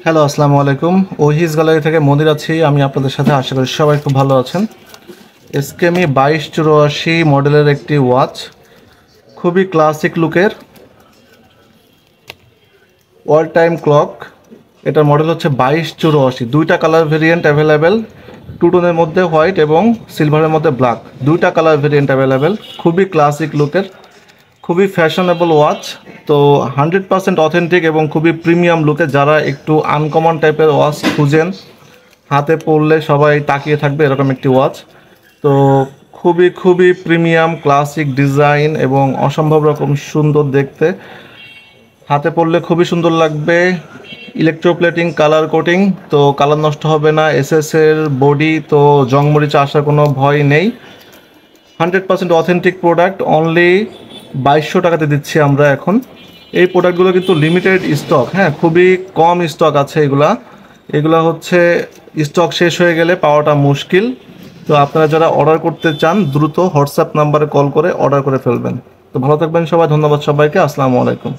Hello, আসসালামু আলাইকুম। ওহিস gallery থেকে মনির আছি। আমি আপনাদের সাথে, আশা করি সবাই খুব ভালো আছেন। এসকেমি 2284 মডেলের একটি ওয়াচ, খুবই ক্লাসিক লুকের অল টাইম ক্লক। এটার মডেল হচ্ছে 2284। দুইটা কালার ভেরিয়েন্ট অ্যাভেলেবেল, টু টোনের মধ্যে হোয়াইট এবং সিলভারের মধ্যে ব্ল্যাক, দুইটা কালার ভেরিয়েন্ট অ্যাভেলেবেল। খুবই ক্লাসিক লুকের, খুবই ফ্যাশনেবল ওয়াচ। তো 100% অথেন্টিক এবং খুবই প্রিমিয়াম লুকে। যারা একটু আনকমন টাইপের ওয়াচ খুঁজেন, হাতে পরলে সবাই তাকিয়ে থাকবে এরকম একটি ওয়াচ। তো খুবই খুবই প্রিমিয়াম ক্লাসিক ডিজাইন এবং অসম্ভব রকম সুন্দর দেখতে। হাতে পরলে খুবই সুন্দর লাগবে। ইলেকট্রোপ্লেটিং, কালার কোটিং, তো কালার নষ্ট হবে না। এসএসের বডি, তো জং মরিচা আসার কোনো ভয় নেই। 100% অথেন্টিক প্রোডাক্ট, অনলি 2200 টাকাতে দিচ্ছি আমরা এখন। এই প্রোডাক্টগুলো কিন্তু লিমিটেড স্টক, হ্যাঁ, খুবই কম স্টক আছে এগুলা। এগুলা হচ্ছে স্টক শেষ হয়ে গেলে পাওয়াটা মুশকিল। তো আপনারা যারা অর্ডার করতে চান, দ্রুত হোয়াটসঅ্যাপ নাম্বারে কল করে অর্ডার করে ফেলবেন। তো ভালো থাকবেন সবাই, ধন্যবাদ সবাইকে, আসসালামু আলাইকুম।